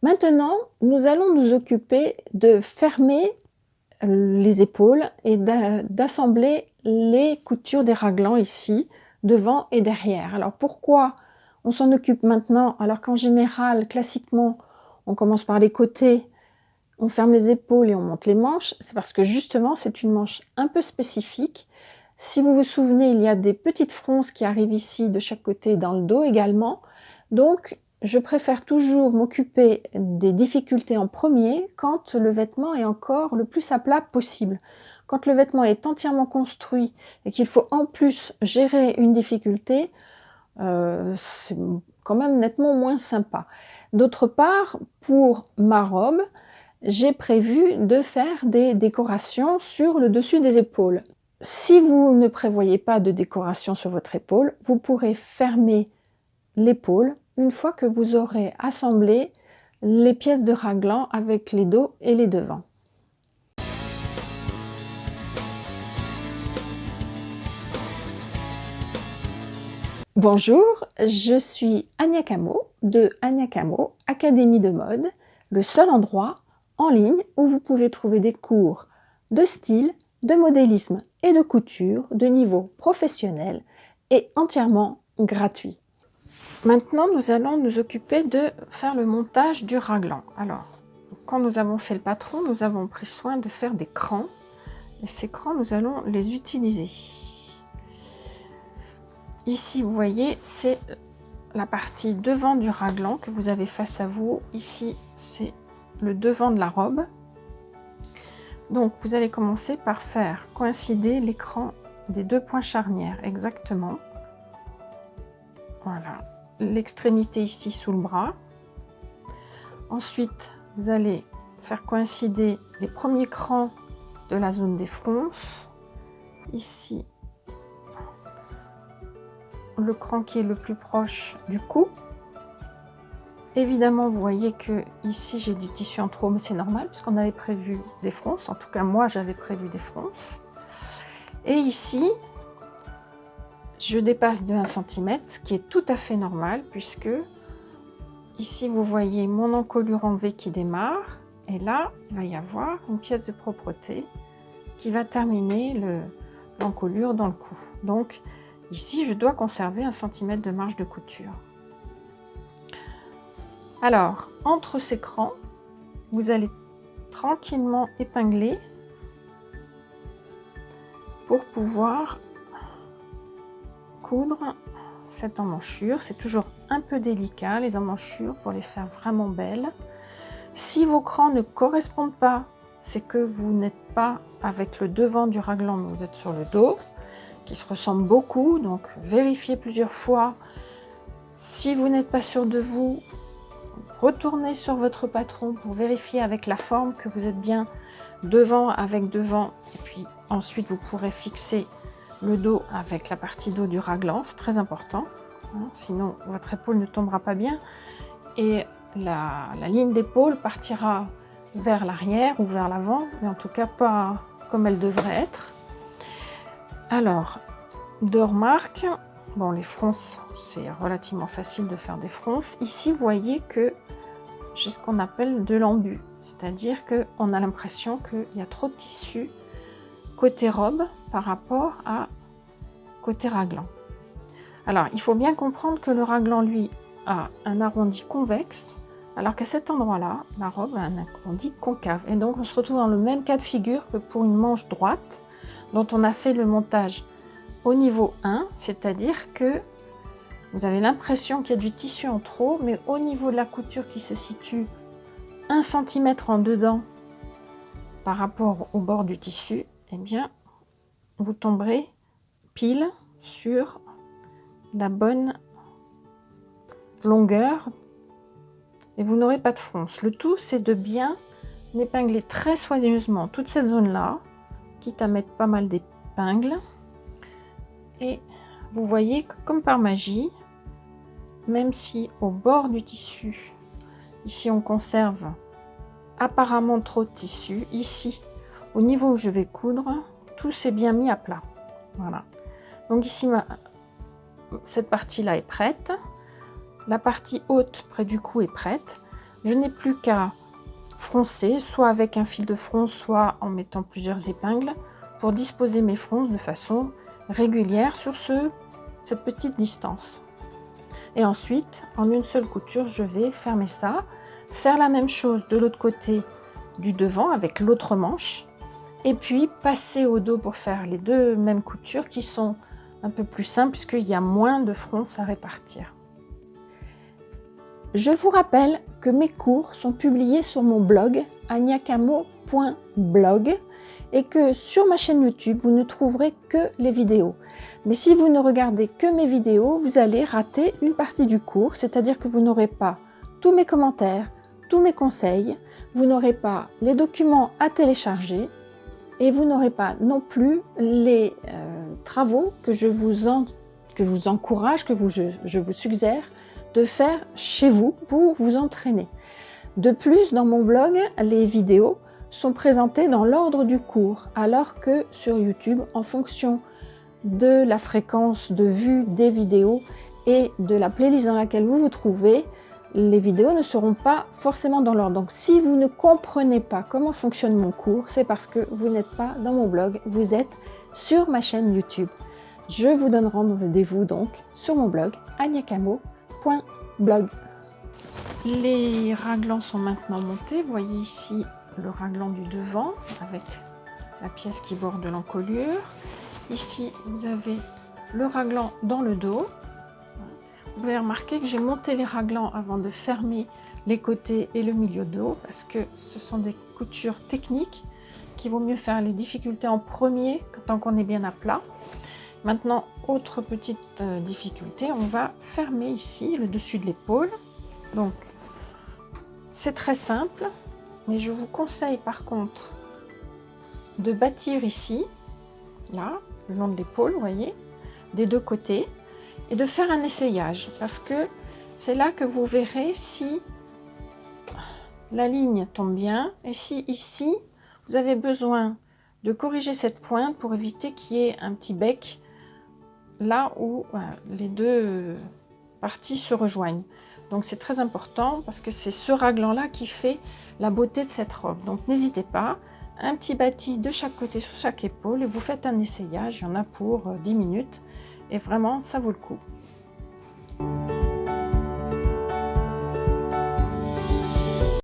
Maintenant, nous allons nous occuper de fermer les épaules et d'assembler les coutures des raglans ici, devant et derrière. Alors pourquoi on s'en occupe maintenant alors qu'en général, classiquement, on commence par les côtés, on ferme les épaules et on monte les manches? C'est parce que justement, c'est une manche un peu spécifique. Si vous vous souvenez, il y a des petites fronces qui arrivent ici de chaque côté dans le dos également. Donc, je préfère toujours m'occuper des difficultés en premier quand le vêtement est encore le plus à plat possible. Quand le vêtement est entièrement construit et qu'il faut en plus gérer une difficulté, c'est quand même nettement moins sympa. D'autre part, pour ma robe, j'ai prévu de faire des décorations sur le dessus des épaules. Si vous ne prévoyez pas de décoration sur votre épaule, vous pourrez fermer l'épaule une fois que vous aurez assemblé les pièces de raglan avec les dos et les devants. Bonjour, je suis Ania Camo de Ania Camo, Académie de mode, le seul endroit en ligne où vous pouvez trouver des cours de style, de modélisme et de couture de niveau professionnel et entièrement gratuit. Maintenant, nous allons nous occuper de faire le montage du raglan. Alors, quand nous avons fait le patron, nous avons pris soin de faire des crans. Et ces crans, nous allons les utiliser. Ici, vous voyez, c'est la partie devant du raglan que vous avez face à vous. Ici, c'est le devant de la robe. Donc, vous allez commencer par faire coïncider l'écran des deux points charnières, exactement. Voilà. L'extrémité ici sous le bras. Ensuite, vous allez faire coïncider les premiers crans de la zone des fronces. Ici, le cran qui est le plus proche du cou. Évidemment, vous voyez que ici j'ai du tissu en trop, mais c'est normal puisqu'on avait prévu des fronces. En tout cas, moi j'avais prévu des fronces. Et ici, je dépasse de 1 cm, ce qui est tout à fait normal puisque ici vous voyez mon encolure en V qui démarre et là il va y avoir une pièce de propreté qui va terminer l'encolure dans le cou. Donc ici je dois conserver 1 cm de marge de couture. Alors entre ces crans, vous allez tranquillement épingler pour pouvoir coudre cette emmanchure. C'est toujours un peu délicat les emmanchures pour les faire vraiment belles. Si vos crans ne correspondent pas, c'est que vous n'êtes pas avec le devant du raglan, mais vous êtes sur le dos, qui se ressemble beaucoup. Donc vérifiez plusieurs fois. Si vous n'êtes pas sûr de vous, retournez sur votre patron pour vérifier avec la forme que vous êtes bien devant avec devant, et puis ensuite vous pourrez fixer le dos avec la partie dos du raglan, c'est très important, hein, sinon votre épaule ne tombera pas bien et la ligne d'épaule partira vers l'arrière ou vers l'avant, mais en tout cas pas comme elle devrait être. Alors, deux remarques. Bon, les fronces, c'est relativement facile de faire des fronces. Ici, vous voyez que j'ai ce qu'on appelle de l'embu, c'est-à-dire qu'on a l'impression qu'il y a trop de tissu côté robe par rapport à côté raglan. Alors, il faut bien comprendre que le raglan, lui, a un arrondi convexe, alors qu'à cet endroit-là, la robe a un arrondi concave. Et donc, on se retrouve dans le même cas de figure que pour une manche droite, dont on a fait le montage au niveau 1, c'est-à-dire que vous avez l'impression qu'il y a du tissu en trop, mais au niveau de la couture qui se situe 1 cm en dedans par rapport au bord du tissu, eh bien, vous tomberez pile sur la bonne longueur et vous n'aurez pas de fronce. Le tout, c'est de bien épingler très soigneusement toute cette zone-là, quitte à mettre pas mal d'épingles. Et vous voyez que comme par magie, même si au bord du tissu, ici on conserve apparemment trop de tissu, ici, au niveau où je vais coudre, tout s'est bien mis à plat. Voilà. Donc ici, cette partie-là est prête. La partie haute près du cou est prête. Je n'ai plus qu'à froncer, soit avec un fil de fronce, soit en mettant plusieurs épingles, pour disposer mes fronces de façon régulière sur cette petite distance. Et ensuite, en une seule couture, je vais fermer ça, faire la même chose de l'autre côté du devant avec l'autre manche, et puis passer au dos pour faire les deux mêmes coutures qui sont un peu plus simples puisqu'il y a moins de fronces à répartir. Je vous rappelle que mes cours sont publiés sur mon blog agniacamo.blog et que sur ma chaîne YouTube, vous ne trouverez que les vidéos. Mais si vous ne regardez que mes vidéos, vous allez rater une partie du cours, c'est-à-dire que vous n'aurez pas tous mes commentaires, tous mes conseils, vous n'aurez pas les documents à télécharger et vous n'aurez pas non plus les travaux que je vous encourage, je vous suggère de faire chez vous pour vous entraîner. De plus, dans mon blog, les vidéos sont présentées dans l'ordre du cours, alors que sur YouTube, en fonction de la fréquence de vue des vidéos et de la playlist dans laquelle vous vous trouvez, les vidéos ne seront pas forcément dans l'ordre. Donc si vous ne comprenez pas comment fonctionne mon cours, c'est parce que vous n'êtes pas dans mon blog, vous êtes sur ma chaîne YouTube. Je vous donne rendez-vous donc sur mon blog agniacamo.blog. Les raglans sont maintenant montés. Vous voyez ici le raglan du devant avec la pièce qui borde l'encolure. Ici, vous avez le raglan dans le dos. Vous pouvez remarquer que j'ai monté les raglans avant de fermer les côtés et le milieu de dos parce que ce sont des coutures techniques qu'il vaut mieux faire les difficultés en premier tant qu'on est bien à plat. Maintenant, autre petite difficulté, on va fermer ici le dessus de l'épaule. Donc, c'est très simple, mais je vous conseille par contre de bâtir ici, là, le long de l'épaule, vous voyez, des deux côtés, et de faire un essayage, parce que c'est là que vous verrez si la ligne tombe bien, et si ici, vous avez besoin de corriger cette pointe pour éviter qu'il y ait un petit bec là où les deux parties se rejoignent. Donc c'est très important parce que c'est ce raglan-là qui fait la beauté de cette robe. Donc n'hésitez pas, un petit bâti de chaque côté sur chaque épaule et vous faites un essayage, il y en a pour 10 minutes et vraiment ça vaut le coup.